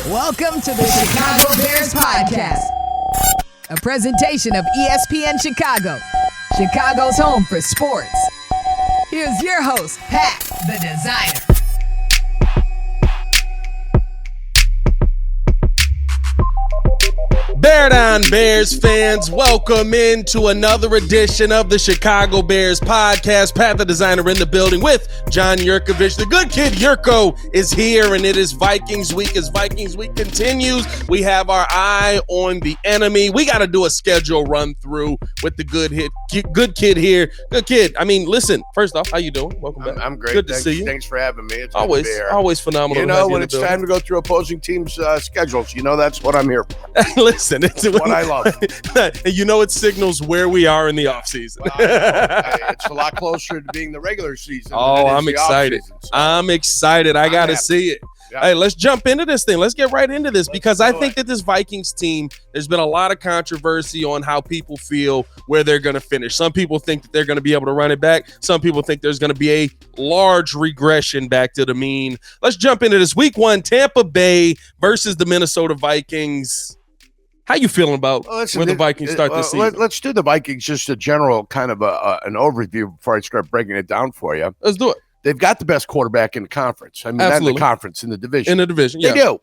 Welcome to the Chicago Bears Podcast, a presentation of ESPN Chicago, Chicago's home for sports. Here's your host, Pat, the designer. Bear down, Bears fans. Welcome into another edition of the Chicago Bears Podcast. Pat, the designer, in the building with John Jurkovich. The good kid Jurko is here, and it is Vikings week. As Vikings week continues, we have our eye on the enemy. We got to do a schedule run through with the good kid here. Good kid. I mean, listen, first off, how you doing? Welcome back. I'm great. Good to see you. Thanks for having me. It's always phenomenal. You know, when it's time to go through opposing teams' schedules, you know that's what I'm here for. Listen, it's what I love. And you know, it signals where we are in the offseason. It's a lot closer to being the regular season. Oh, I'm excited. So I'm excited. I got to see it. Yeah. Hey, let's jump into this thing. Let's get right into this because I think that this Vikings team, there's been a lot of controversy on how people feel where they're going to finish. Some people think that they're going to be able to run it back. Some people think there's going to be a large regression back to the mean. Let's jump into this. Week 1, Tampa Bay versus the Minnesota Vikings. How you feeling about where the Vikings start this season? Let's do the Vikings, just a general kind of an overview before I start breaking it down for you. Let's do it. They've got the best quarterback in the conference. I mean, not in the conference, in the division. In the division, yeah. They do.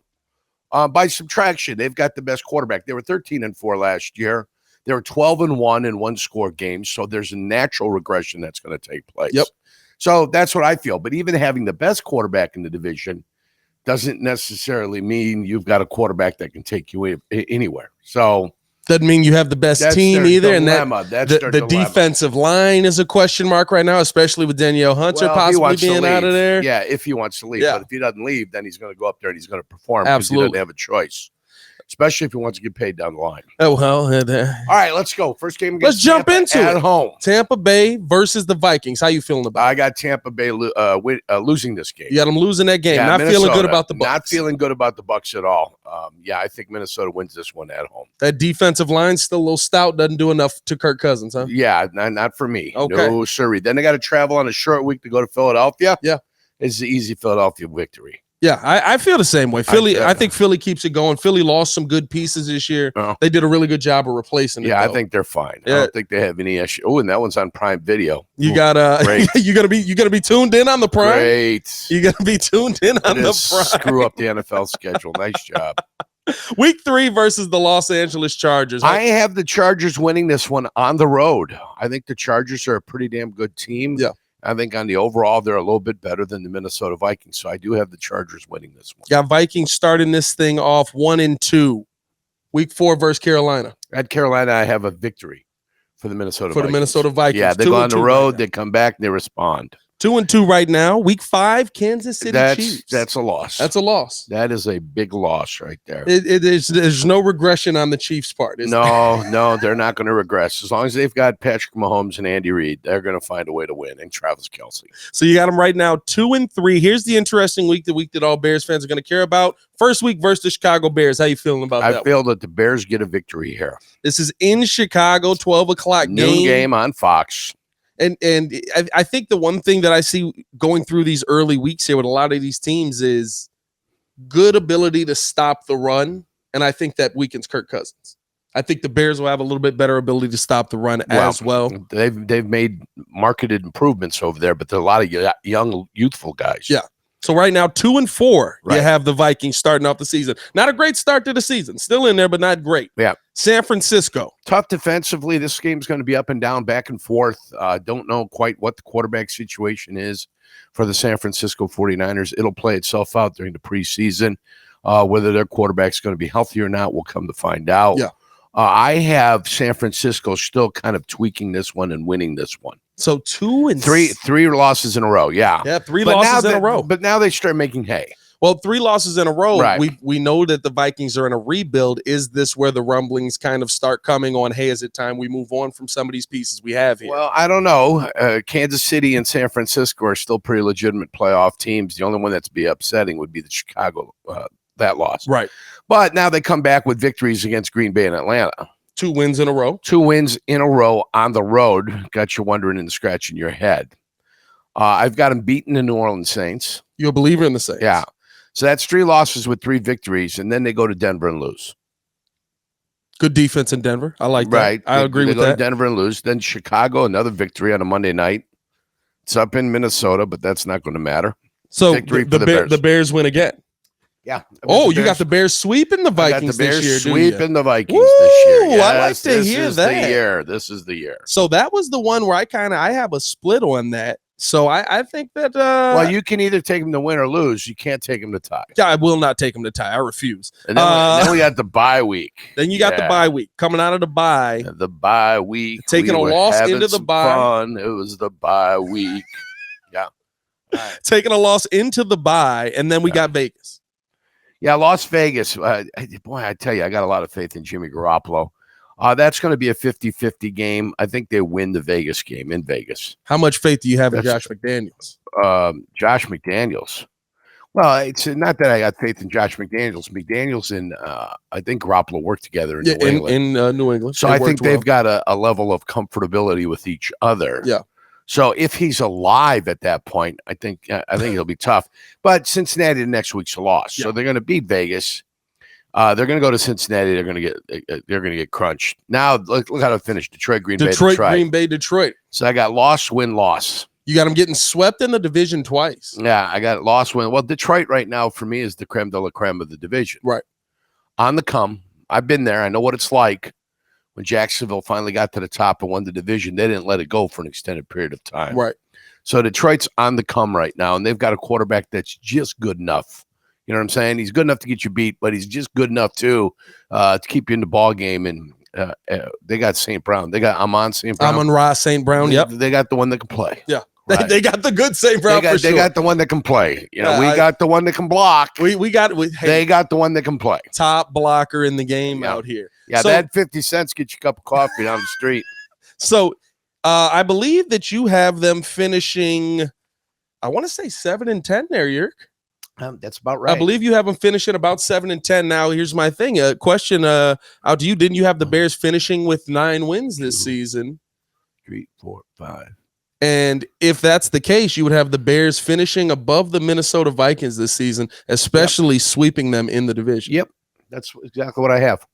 By subtraction, they've got the best quarterback. They were 13-4 last year. They were 12-1 in one-score games, so there's a natural regression that's going to take place. Yep. So that's what I feel. But even having the best quarterback in the division doesn't necessarily mean you've got a quarterback that can take you anywhere. So doesn't mean you have the best team either. Dilemma. And the defensive line is a question mark right now, especially with Danielle Hunter possibly being out of there. Yeah, if he wants to leave. Yeah. But if he doesn't leave, then he's going to go up there and he's going to perform. Absolutely. Because he doesn't have a choice. Especially if he wants to get paid down the line. Oh, well. All right, let's go. First game against Let's jump Tampa into at it. Home. Tampa Bay versus the Vikings. How you feeling about it? I got Tampa Bay losing this game. You got them losing that game. Not Minnesota, feeling good about the Bucs. Not feeling good about the Bucs at all. I think Minnesota wins this one at home. That defensive line still a little stout. Doesn't do enough to Kirk Cousins, huh? Yeah, not for me. Okay. No, sorry. Then they got to travel on a short week to go to Philadelphia. Yeah. It's an easy Philadelphia victory. Yeah, I feel the same way. I think Philly keeps it going. Philly lost some good pieces this year. They did a really good job of replacing it. Yeah, I think they're fine. Yeah. I don't think they have any issue. Oh, and that one's on Prime Video. You got you gonna be tuned in on the Prime. Great. You gotta be tuned in on the Prime. Screw up the NFL schedule. Nice job. Week 3 versus the Los Angeles Chargers. I have the Chargers winning this one on the road. I think the Chargers are a pretty damn good team. Yeah. I think on the overall, they're a little bit better than the Minnesota Vikings. So I do have the Chargers winning this one. Got Vikings starting this thing off 1-2. Week 4 versus Carolina. At Carolina, I have a victory for the Minnesota Vikings. Yeah, they go on the road, they come back, they respond. 2-2 right now. Week 5, Kansas City Chiefs. That's a loss. That's a loss. That is a big loss right there. There's no regression on the Chiefs' part. No, they're not going to regress. As long as they've got Patrick Mahomes and Andy Reid, they're going to find a way to win, and Travis Kelce. So you got them right now 2-3. Here's the interesting week, the week that all Bears fans are going to care about. First week versus the Chicago Bears. How you feeling about that? I feel that the Bears get a victory here. This is in Chicago, 12 o'clock game. Noon game on Fox. And I think the one thing that I see going through these early weeks here with a lot of these teams is good ability to stop the run, and I think that weakens Kirk Cousins. I think the Bears will have a little bit better ability to stop the run as well. They've made marketed improvements over there, but there are a lot of young, youthful guys. Yeah. So right now, 2-4, right. You have the Vikings starting off the season. Not a great start to the season. Still in there, but not great. Yeah. San Francisco. Tough defensively. This game's going to be up and down, back and forth. Don't know quite what the quarterback situation is for the San Francisco 49ers. It'll play itself out during the preseason. Whether their quarterback's going to be healthy or not, we'll come to find out. Yeah. I have San Francisco still kind of tweaking this one and winning this one. So 3 losses in a row. Yeah. Yeah, 3 losses in a row. But now they start making hay. Well, 3 losses in a row. Right. We know that the Vikings are in a rebuild. Is this where the rumblings kind of start coming on? Hey, is it time we move on from some of these pieces we have here? Well, I don't know. Kansas City and San Francisco are still pretty legitimate playoff teams. The only one that's be upsetting would be the Chicago that loss. Right. But now they come back with victories against Green Bay and Atlanta. 2 wins in a row. 2 wins in a row on the road. Got you wondering and scratching your head. I've got them beating the New Orleans Saints. You're a believer in the Saints? Yeah. So that's 3 losses with 3 victories, and then they go to Denver and lose. Good defense in Denver. I like that. Right. I agree with that. They go that. to Denver and lose. Then Chicago, another victory on a Monday night. It's up in Minnesota, but that's not going to matter. So Victory for the Bears. The Bears win again. Yeah. You got the Bears sweeping the Vikings this year, sweeping the Vikings Woo! this year. Yes, I like to hear that. This is the year. So that was the one where I have a split on that. So I think that well, you can either take them to win or lose. You can't take them to tie. Yeah, I will not take them to tie. I refuse. And then we got the bye week. Then you got the bye week coming out of the bye. The bye week. Taking a loss into the bye. Fun. It was the bye week. Yeah. Right. Taking a loss into the bye, and then we got Vegas. Yeah, Las Vegas. Boy, I tell you, I got a lot of faith in Jimmy Garoppolo. That's going to be a 50-50 game. I think they win the Vegas game in Vegas. How much faith do you have in Josh McDaniels? Josh McDaniels. Well, it's not that I got faith in Josh McDaniels. McDaniels and I think Garoppolo work together in New England. In New England. So I think they've got a level of comfortability with each other. Yeah. So if he's alive at that point, I think it'll be tough. But Cincinnati the next week's a loss, so they're going to beat Vegas. They're going to go to Cincinnati. They're going to get crunched. Now look how to finish: Detroit, Green Bay. Green Bay, Detroit. So I got loss, win, loss. You got them getting swept in the division twice. Yeah, I got loss, win. Well, Detroit right now for me is the creme de la creme of the division. Right. On the come. I've been there. I know what it's like. When Jacksonville finally got to the top and won the division, they didn't let it go for an extended period of time. Right. So Detroit's on the come right now, and they've got a quarterback that's just good enough. You know what I'm saying? He's good enough to get you beat, but he's just good enough to keep you in the ball game. And they got St. Brown. They got Amon St. Brown. Amon-Ra St. Brown. Yep. They got the one that can play. Yeah. Right. They got the good St. Brown. They got the one that can play. You know, we got the one that can block. We got. They got the one that can play. Top blocker in the game out here. Yeah, so, that 50 cents get you a cup of coffee down the street. So, I believe that you have them finishing. I want to say 7-10 there, Yerk. That's about right. I believe you have them finishing about 7-10. Now, here's my thing. Question out to you. Didn't you have the Bears finishing with 9 wins this season? 3, 4, 5. And if that's the case, you would have the Bears finishing above the Minnesota Vikings this season, especially sweeping them in the division. Yep. That's exactly what I have.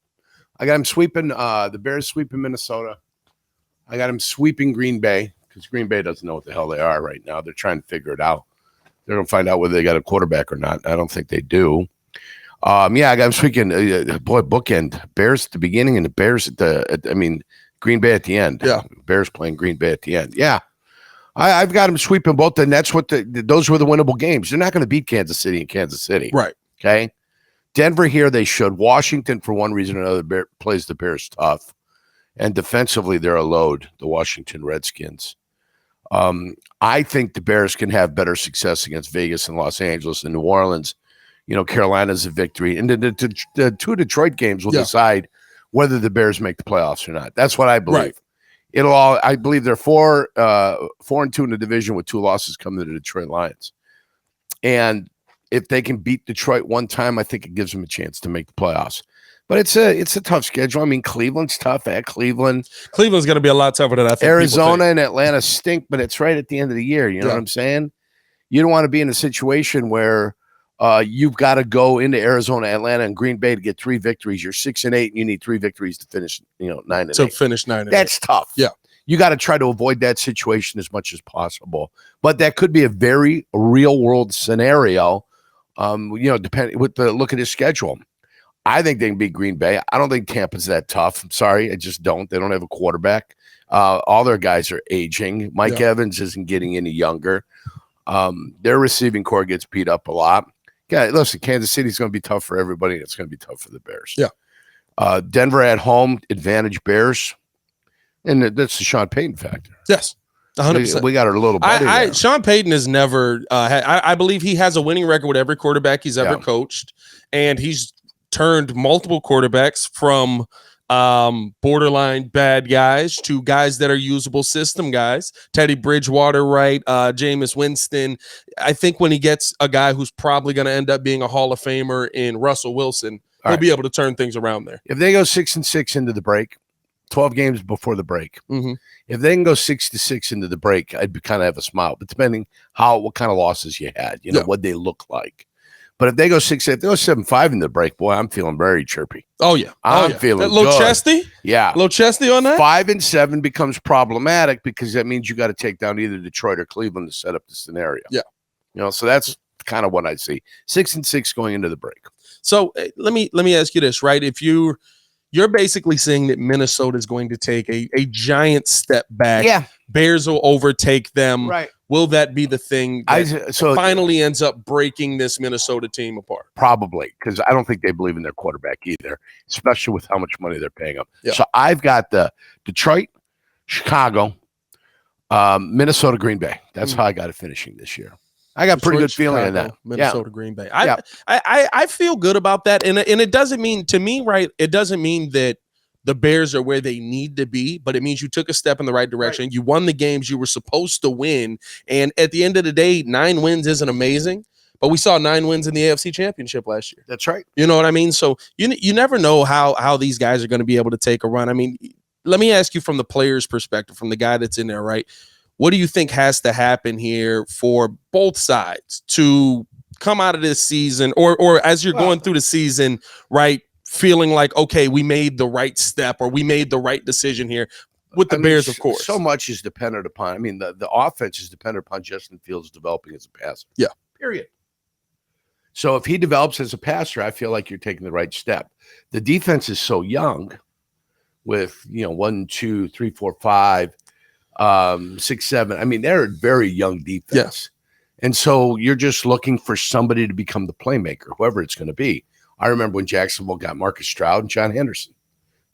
I got them sweeping the Bears sweeping Minnesota. I got them sweeping Green Bay because Green Bay doesn't know what the hell they are right now. They're trying to figure it out. They're going to find out whether they got a quarterback or not. I don't think they do. I got them sweeping, bookend. Bears at the beginning and the Bears Green Bay at the end. Yeah. Bears playing Green Bay at the end. Yeah. I've got them sweeping both, and that's what those were the winnable games. They're not going to beat Kansas City in Kansas City. Right. Okay. Denver here, they should. Washington, for one reason or another, plays the Bears tough. And defensively, they're a load, the Washington Redskins. I think the Bears can have better success against Vegas and Los Angeles and New Orleans. You know, Carolina's a victory. And the 2 Detroit games will decide whether the Bears make the playoffs or not. That's what I believe. Right. I believe they're 4-2 in the division with 2 losses coming to the Detroit Lions. And if they can beat Detroit one time, I think it gives them a chance to make the playoffs. But it's a tough schedule. I mean, Cleveland's tough at Cleveland. Cleveland's going to be a lot tougher than I think. Arizona and Atlanta stink, but it's right at the end of the year. You know what I'm saying? You don't want to be in a situation where you've got to go into Arizona, Atlanta, and Green Bay to get 3 victories. You're 6-8, and you need 3 victories to finish, 9-8. To finish 9-8. That's tough. Yeah. You got to try to avoid that situation as much as possible. But that could be a very real world scenario. Depending with the look at his schedule. I think they can beat Green Bay. I don't think Tampa's that tough. I'm sorry. I just don't. They don't have a quarterback. All their guys are aging. Mike Evans isn't getting any younger. Their receiving core gets beat up a lot. Yeah, listen, Kansas City's going to be tough for everybody. It's going to be tough for the Bears. Yeah. Denver at home, advantage Bears. And that's the Sean Payton factor. Yes. 100%. We got our little buddy. Sean Payton has never I believe he has a winning record with every quarterback he's ever coached, and he's turned multiple quarterbacks from borderline bad guys to guys that are usable system guys. Teddy Bridgewater, right? Jameis Winston. I think when he gets a guy who's probably going to end up being a Hall of Famer in Russell Wilson, he'll be able to turn things around there. If they go 6-6 into the break, 12 games before the break. Mm-hmm. If they can go 6-6 into the break, I'd kind of have a smile. But depending what kind of losses you had, what they look like. But if they go 6, if they go 7-5 in the break, boy, I'm feeling very chirpy. Oh yeah, I'm feeling that little good. chesty. Yeah, little chesty on that. 5 and 7 becomes problematic because that means you got to take down either Detroit or Cleveland to set up the scenario. Yeah, so that's kind of what I see. 6 and 6 going into the break. So let me ask you this, right? If you're basically saying that Minnesota is going to take a giant step back. Yeah, Bears will overtake them. right. Will that be the thing that finally ends up breaking this Minnesota team apart? Probably, because I don't think they believe in their quarterback either, especially with how much money they're paying him. Yeah. So I've got the Detroit, Chicago, Minnesota, Green Bay. That's how I got it finishing this year. I got pretty good feeling in that. Minnesota, Green Bay. I feel good about that. And it doesn't mean, to me, right, it doesn't mean that the Bears are where they need to be, but it means you took a step in the right direction. Right. You won the games you were supposed to win. And at the end of the day, 9 wins isn't amazing, but we saw 9 wins in the AFC Championship last year. That's right. You know what I mean? So you never know how these guys are going to be able to take a run. I mean, let me ask you from the player's perspective, from the guy that's in there, right? What do you think has to happen here for both sides to come out of this season or as you're going through the season, right, feeling like, okay, we made the right step or we made the right decision here with the Bears, of course? So much is dependent upon, the offense is dependent upon Justin Fields developing as a passer. Yeah. Period. So if he develops as a passer, I feel like you're taking the right step. The defense is so young with, 1, 2, 3, 4, 5, 6, 7. They're a very young defense. Yes. And so you're just looking for somebody to become the playmaker, whoever it's going to be. I remember when Jacksonville got Marcus Stroud and John Henderson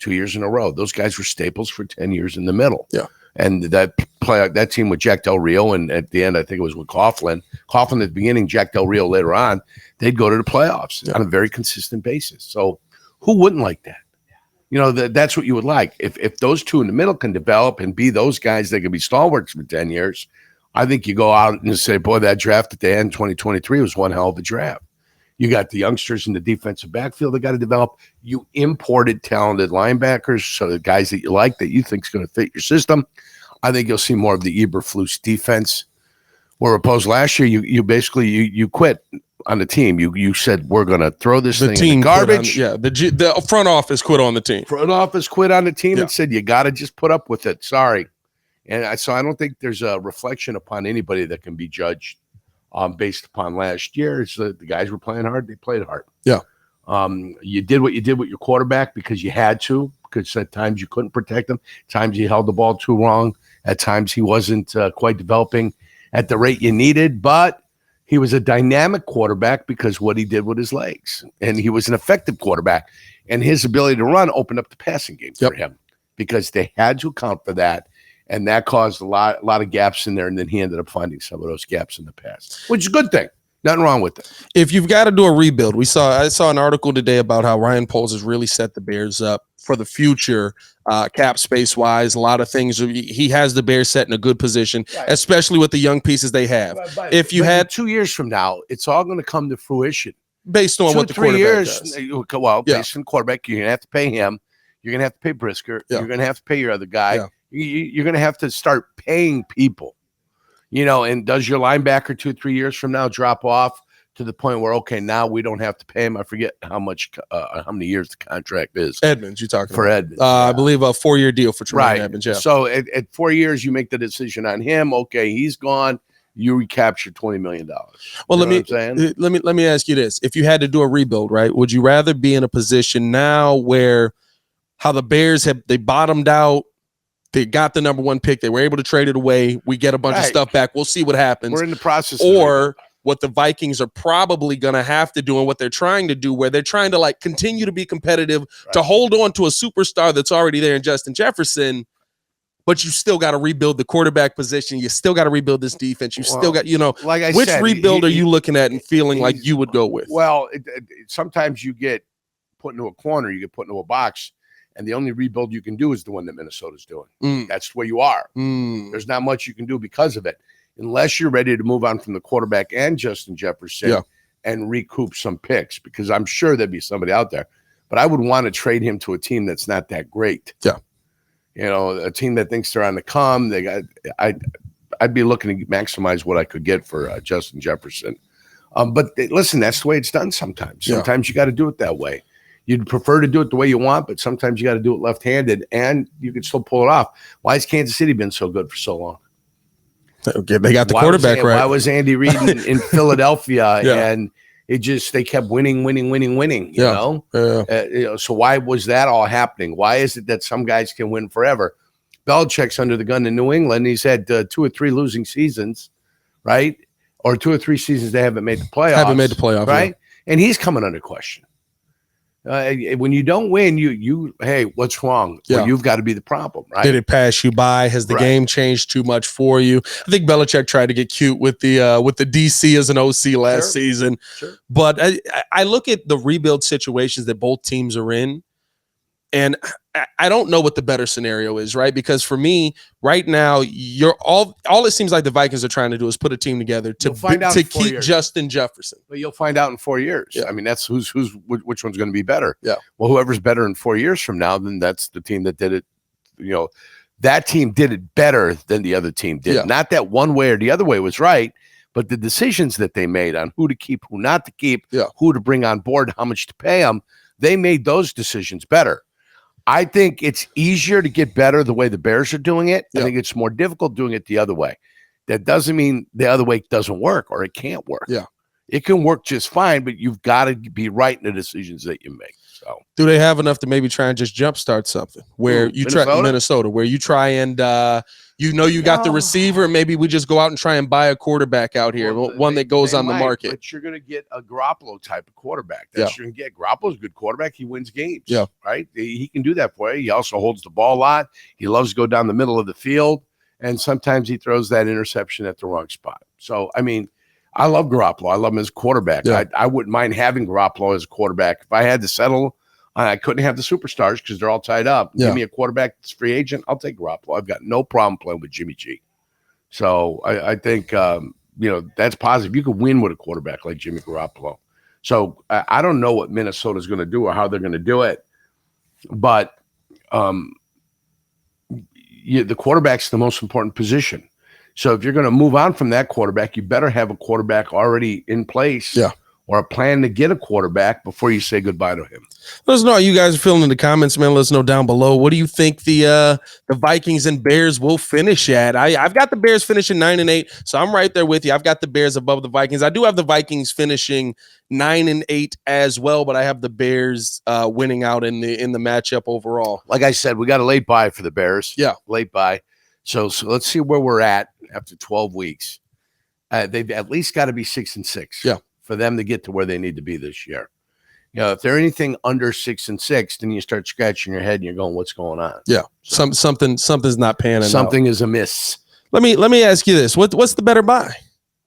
2 years in a row. Those guys were staples for 10 years in the middle. Yeah. And that team with Jack Del Rio, and at the end, I think it was with Coughlin at the beginning, Jack Del Rio later on, they'd go to the playoffs on a very consistent basis. So who wouldn't like that? That's what you would like. If those two in the middle can develop and be those guys that can be stalwarts for 10 years, I think you go out and say, boy, that draft at the end, 2023, was one hell of a draft. You got the youngsters in the defensive backfield that got to develop. You imported talented linebackers, so the guys that you like that you think is going to fit your system. I think you'll see more of the Eberflus defense. Where opposed last year, you basically you quit on the team. You said we're going to throw this thing in the garbage. The front office quit on the team. Front office quit on the team and said you got to just put up with it. Sorry, and so I don't think there's a reflection upon anybody that can be judged. Based upon last year, it's the guys were playing hard. They played hard. Yeah. You did what you did with your quarterback because you had to, because at times you couldn't protect him. At times you held the ball too long. At times he wasn't quite developing at the rate you needed, but he was a dynamic quarterback because what he did with his legs, and he was an effective quarterback, and his ability to run opened up the passing game for him because they had to account for that. And that caused a lot of gaps in there, and then he ended up finding some of those gaps in the past, which is a good thing. Nothing wrong with it. If you've got to do a rebuild, I saw an article today about how Ryan Poles has really set the Bears up for the future, cap space wise. A lot of things. He has the Bears set in a good position, especially with the young pieces they have. If you had 2 years from now, it's all going to come to fruition based on what the quarterback does. Well, based on quarterback, you're going to have to pay him. You're going to have to pay Brisker. Yeah. You're going to have to pay your other guy. Yeah. You're going to have to start paying people, and does your linebacker 2-3 years from now drop off to the point where, okay, now we don't have to pay him? I forget how many years the contract is. Edmonds, you're talking for about. Edmonds. I believe a 4-year deal for Tremaine Edmonds. Yeah. So at 4 years, you make the decision on him. Okay, he's gone. You recapture $20 million. Well, let me ask you this: if you had to do a rebuild, right, would you rather be in a position now where how the Bears they bottomed out? They got the number 1 pick. They were able to trade it away. We get a bunch of stuff back. We'll see what happens. We're in the process. Or what the Vikings are probably going to have to do and what they're trying to do, where they're trying to continue to be competitive, to hold on to a superstar that's already there in Justin Jefferson, but you still got to rebuild the quarterback position. You still got to rebuild this defense. You still got, like I which said, rebuild are you looking at and feeling like you would go with? Well, sometimes you get put into a corner, you get put into a box. And the only rebuild you can do is the one that Minnesota's doing. That's where you are. There's not much you can do because of it, unless you're ready to move on from the quarterback and Justin Jefferson and recoup some picks, because I'm sure there'd be somebody out there. But I would want to trade him to a team that's not that great. Yeah. A team that thinks they're on the come. I'd be looking to maximize what I could get for Justin Jefferson. Listen, that's the way it's done sometimes. Sometimes you got to do it that way. You'd prefer to do it the way you want, but sometimes you got to do it left-handed, and you can still pull it off. Why has Kansas City been so good for so long? Okay, they got the quarterback right. Why was Andy Reid in Philadelphia and they kept winning, you know? So why was that all happening? Why is it that some guys can win forever? Belichick's under the gun in New England. He's had 2 or 3 losing seasons, right? Or 2 or 3 seasons they haven't made the playoffs. Right? Yeah. And he's coming under question. When you don't win, hey, what's wrong? Yeah. Well, you've got to be the problem, right? Did it pass you by? Has the game changed too much for you? I think Belichick tried to get cute with the DC as an OC last season. Sure. But I look at the rebuild situations that both teams are in, and I don't know what the better scenario is, right? Because for me, right now, all it seems like the Vikings are trying to do is put a team together to keep Justin Jefferson. But you'll find out in 4 years. Yeah. I mean, that's which one's going to be better. Yeah. Well, whoever's better in 4 years from now, then that's the team that did it. You know, that team did it better than the other team did. Yeah. Not that one way or the other way was right, but the decisions that they made on who to keep, who not to keep, who to bring on board, how much to pay them, they made those decisions better. I think it's easier to get better the way the Bears are doing it. I think it's more difficult doing it the other way. That doesn't mean the other way doesn't work or it can't work. Yeah. It can work just fine, but you've got to be right in the decisions that you make. So, do they have enough to maybe try and just jumpstart something where you try Minnesota, where you try and you got the receiver, and maybe we just go out and try and buy a quarterback out here, one that goes on the market. But you're going to get a Garoppolo type of quarterback. That's you're going to get. Garoppolo's a good quarterback. He wins games. Yeah, right. He can do that for you. He also holds the ball a lot. He loves to go down the middle of the field, and sometimes he throws that interception at the wrong spot. So, I mean, I love Garoppolo. I love him as a quarterback. Yeah. I wouldn't mind having Garoppolo as a quarterback. If I had to settle, I couldn't have the superstars because they're all tied up. Yeah. Give me a quarterback that's free agent, I'll take Garoppolo. I've got no problem playing with Jimmy G. So I think, that's positive. You could win with a quarterback like Jimmy Garoppolo. So I don't know what Minnesota's going to do or how they're going to do it. But the quarterback's the most important position. So if you're going to move on from that quarterback, you better have a quarterback already in place or a plan to get a quarterback before you say goodbye to him. Let us know how you guys are feeling in the comments, man. Let us know down below. What do you think the Vikings and Bears will finish at? I've got the Bears finishing 9-8, so I'm right there with you. I've got the Bears above the Vikings. I do have the Vikings finishing 9-8 as well, but I have the Bears winning out in the matchup overall. Like I said, we got a late bye for the Bears. Yeah. Late bye. So let's see where we're at after 12 weeks. They've at least got to be 6-6 for them to get to where they need to be this year. You know, if they're anything under 6-6, then you start scratching your head and you're going, what's going on? Yeah. So, something's not panning Something out. is amiss. Let me ask you this. What's the better buy?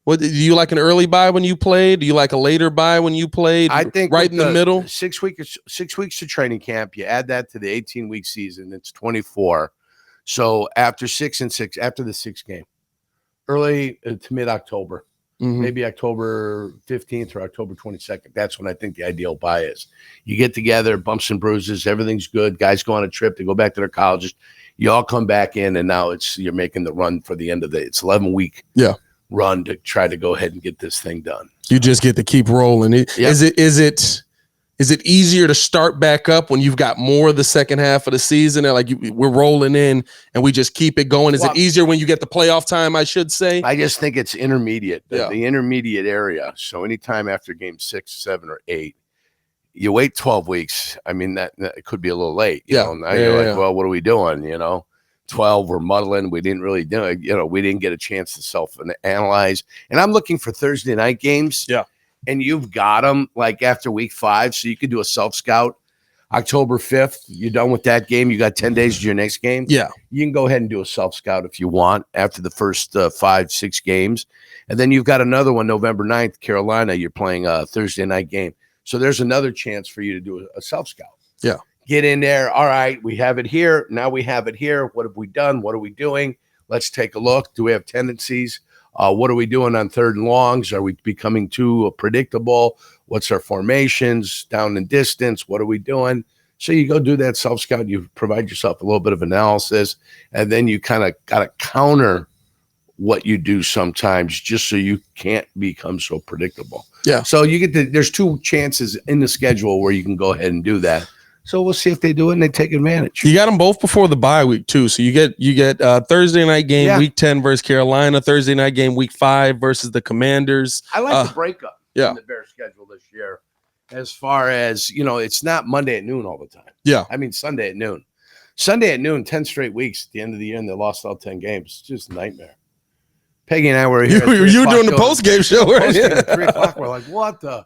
What do you like, an early buy when you played? Do you like a later buy when you played? I think right in the middle. 6 weeks of training camp, you add that to the 18-week season, it's 24. So after 6-6, after the 6th game, early to mid-October, maybe October 15th or October 22nd, that's when I think the ideal buy is. You get together, bumps and bruises, everything's good. Guys go on a trip, they go back to their colleges. You all come back in, and now you're making the run for the end of it's 11-week run to try to go ahead and get this thing done. You just get to keep rolling. Is it easier to start back up when you've got more of the second half of the season and we're rolling in and we just keep it going? Is it easier when you get the playoff time, I should say? I just think it's intermediate, the intermediate area. So anytime after game 6, 7, or 8, you wait 12 weeks. I mean, that it could be a little late. You know? Now you're like, well, what are we doing? 12, we're muddling. We didn't really do it. We didn't get a chance to self-analyze. And I'm looking for Thursday night games. Yeah. And you've got them after week 5, so you could do a self-scout. October 5th, you're done with that game. You got 10 days to your next game. Yeah. You can go ahead and do a self-scout if you want after the first 5, 6 games. And then you've got another one, November 9th, Carolina. You're playing a Thursday night game. So there's another chance for you to do a self-scout. Yeah. Get in there. All right, we have it here. Now we have it here. What have we done? What are we doing? Let's take a look. Do we have tendencies? What are we doing on 3rd and longs? Are we becoming too predictable? What's our formations, down and distance? What are we doing? So you go do that self-scout. You provide yourself a little bit of analysis, and then you kind of got to counter what you do sometimes, just so you can't become so predictable. Yeah. So there's 2 chances in the schedule where you can go ahead and do that. So we'll see if they do it and they take advantage. You got them both before the bye week too. So you get Thursday night game week 10 versus Carolina, Thursday night game week 5 versus the Commanders. I like the breakup in the Bears schedule this year. As far as, it's not Monday at noon all the time. Yeah. I mean, Sunday at noon. Sunday at noon, 10 straight weeks at the end of the year, and they lost all 10 games. It's just a nightmare. Peggy and I were here. You were doing the post-game show, right? At 3 o'clock, we're like, what the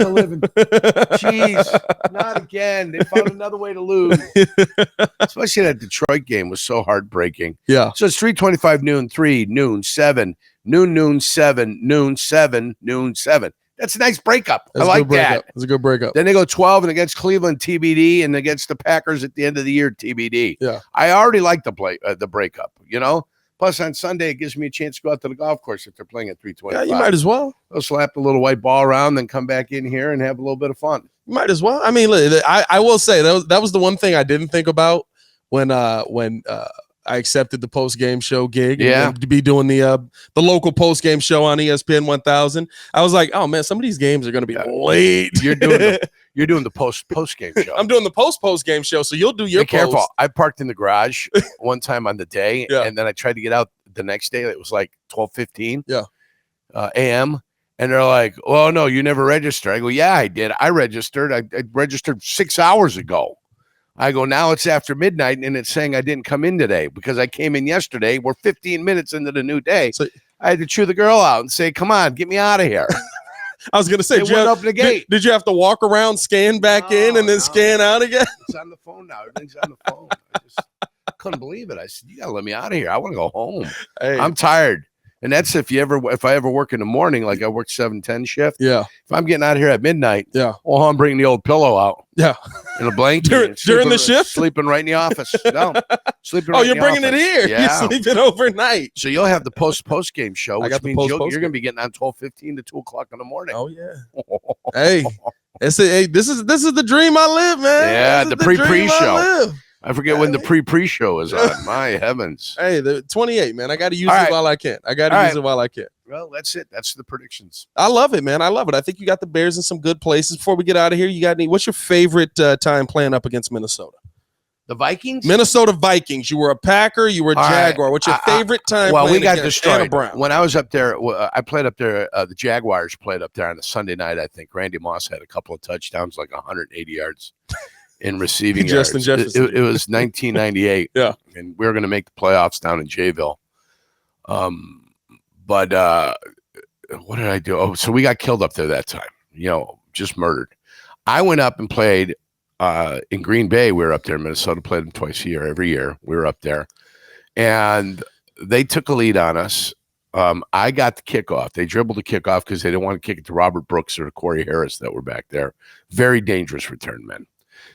living? Jeez, not again. They found another way to lose. Especially that Detroit game was so heartbreaking. Yeah. So it's 3:25, noon, 3, noon, 7, noon, 7, noon, 7, noon, 7. That's a nice breakup. I like that. It's a good breakup. Then they go 12 and against Cleveland, TBD, and against the Packers at the end of the year, TBD. Yeah. I already like the breakup, Plus on Sunday, it gives me a chance to go out to the golf course if they're playing at 3:25. Yeah, you might as well. I'll slap the little white ball around, then come back in here and have a little bit of fun. You might as well. I mean, I will say that was the one thing I didn't think about when I accepted the post-game show gig. And to be doing the local post-game show on ESPN 1000. I was like, oh man, some of these games are going to be late. You're doing the post-game show. I'm doing the post-game show, so you'll do your Be careful. I parked in the garage one time on the day, and then I tried to get out the next day. It was like 12:15 a.m. And they're like, well, no, you never registered. I go, yeah, I did. I registered. I registered 6 hours ago. I go, now it's after midnight, and it's saying I didn't come in today because I came in yesterday. We're 15 minutes into the new day. So I had to chew the girl out and say, come on, get me out of here. I was going to say, did you have to walk around, scan back in, and then scan out again? It's on the phone now. Everything's on the phone. I just couldn't believe it. I said, you got to let me out of here. I want to go home. Hey. I'm tired. And that's if I ever work in the morning, like I work 7-10 shift. Yeah. If I'm getting out of here at midnight, I'm bringing the old pillow out. Yeah. In a blanket. During the shift? Sleeping right in the office. No. Sleeping right in the office. Oh, you're bringing it here. Yeah. You're sleeping overnight. So you'll have the post-game show, which means you're going to be getting on 12:15 to 2 o'clock in the morning. Oh, yeah. Hey, this is the dream I live, man. Yeah, the pre-show. I forget when the pre-show is on. My heavens. Hey, the 28, man. I got to use it while I can. Well, that's it. That's the predictions. I love it, man. I love it. I think you got the Bears in some good places. Before we get out of here, what's your favorite time playing up against Minnesota? The Vikings? Minnesota Vikings. You were a Packer. You were a Jaguar. Right. What's your favorite time? Well, we got destroyed. When I was up there, I played up there. The Jaguars played up there on a Sunday night, I think. Randy Moss had a couple of touchdowns, like 180 yards. In receiving yards. It was 1998. Yeah. And we were going to make the playoffs down in Jayville. But what did I do? Oh, so we got killed up there that time, just murdered. I went up and played in Green Bay. We were up there in Minnesota, played them twice a year, every year. We were up there. And they took a lead on us. I got the kickoff. They dribbled the kickoff because they didn't want to kick it to Robert Brooks or to Corey Harris that were back there. Very dangerous return men.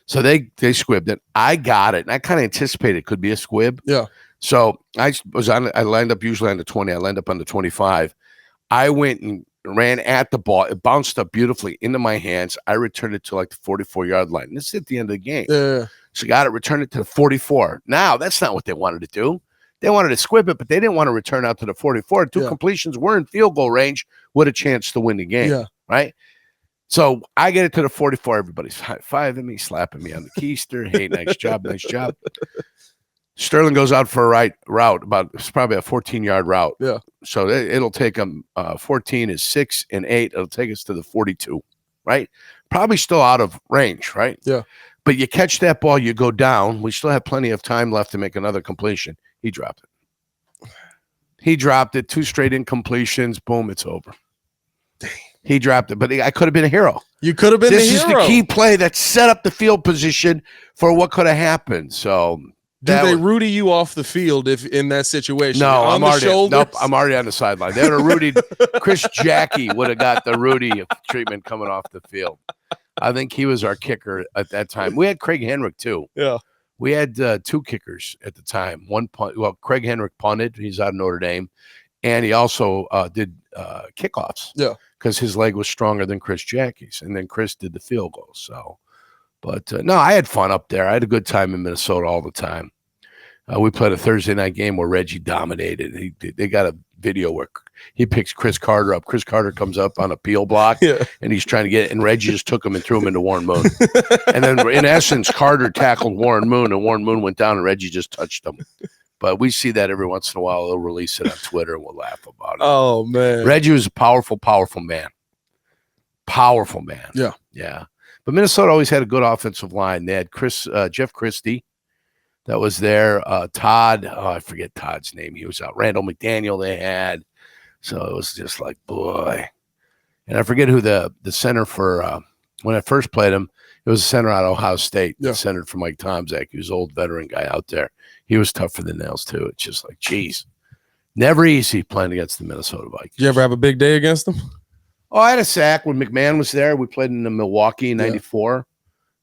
So they squibbed it. I got it, and I kind of anticipated it could be a squib. Yeah. So I lined up usually on the 20. I lined up on the 25. I went and ran at the ball. It bounced up beautifully into my hands. I returned it to like the 44-yard line. This is at the end of the game. Yeah. So got it, returned it to the 44. Now, that's not what they wanted to do. They wanted to squib it, but they didn't want to return out to the 44. Two completions were in field goal range with a chance to win the game. Yeah. Right? So I get it to the 44. Everybody's high-fiving me, slapping me on the keister. Hey, nice job, nice job. Sterling goes out for a right route. It's probably a 14-yard route. Yeah. So it'll take them 14 is 6 and 8. It'll take us to the 42, right? Probably still out of range, right? Yeah. But you catch that ball, you go down. We still have plenty of time left to make another completion. He dropped it. He dropped it. 2 straight incompletions. Boom, it's over. Dang. He dropped it, but I could have been a hero. You could have been This is the key play that set up the field position for what could have happened. So do they Rudy you off the field if in that situation? No, I'm already on the sideline. They would have Rudied. Chris Jackie would have got the Rudy treatment coming off the field. I think he was our kicker at that time. We had Craig Henrik too. Yeah. We had 2 kickers at the time. One punt. Well, Craig Henrik punted. He's out of Notre Dame. And he also did kickoffs. Yeah. Because his leg was stronger than Chris Jackie's. And then Chris did the field goal. So, but no, I had fun up there. I had a good time in Minnesota all the time. We played a Thursday night game where Reggie dominated. They got a video where he picks Chris Carter up. Chris Carter comes up on a peel block, and he's trying to get it, and Reggie just took him and threw him into Warren Moon. And then, in essence, Carter tackled Warren Moon, and Warren Moon went down, and Reggie just touched him. But we see that every once in a while. They'll release it on Twitter, and we'll laugh about it. Oh, man. Reggie was a powerful man. Powerful man. Yeah. But Minnesota always had a good offensive line. They had Jeff Christie that was there. Todd, I forget Todd's name. He was out. Randall McDaniel they had. So it was just like, boy. And I forget who the center for when I first played him, it was a center out of Ohio State. The center for Mike Tomczak. He was an old veteran guy out there. He was tough for the nails, too. It's just like, geez. Never easy playing against the Minnesota Vikings. Did you ever have a big day against them? Oh, I had a sack when McMahon was there. We played in Milwaukee in '94.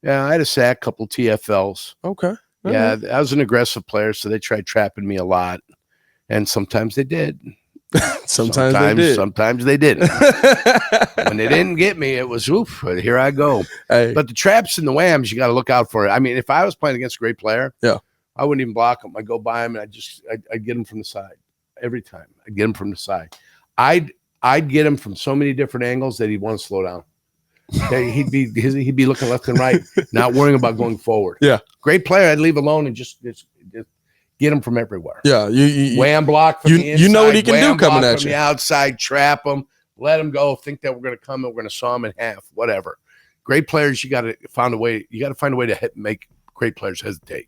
Yeah, I had a sack, couple TFLs. Okay. Yeah, I was an aggressive player, so they tried trapping me a lot. And sometimes they did. Sometimes they did. Sometimes they didn't. When they didn't get me, it was, oof, here I go. Hey. But the traps and the whams, you got to look out for it. I mean, if I was playing against a great player, I wouldn't even block him. I'd go by him, and I'd get him from the side. Every time. I'd get him from the side. I'd get him from so many different angles that he'd want to slow down. He'd be looking left and right, not worrying about going forward. Yeah. Great player, I'd leave alone and just get him from everywhere. Yeah. You wham block from the inside. You know what he can do coming at from you. the outside, trap him, let him go, think that we're going to come and we're going to saw him in half, whatever. Great players, you got to find a way to make great players hesitate.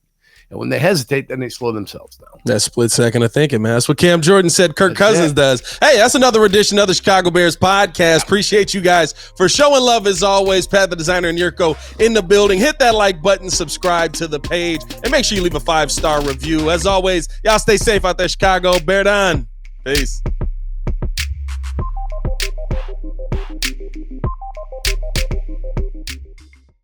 And when they hesitate, then they slow themselves down. That split second of thinking, man. That's what Cam Jordan said Kirk Cousins does. Hey, that's another edition of the Chicago Bears podcast. Appreciate you guys for showing love as always. Pat the Designer and Jurko in the building. Hit that like button, subscribe to the page, and make sure you leave a 5-star review. As always, y'all stay safe out there, Chicago. Bear down. Peace.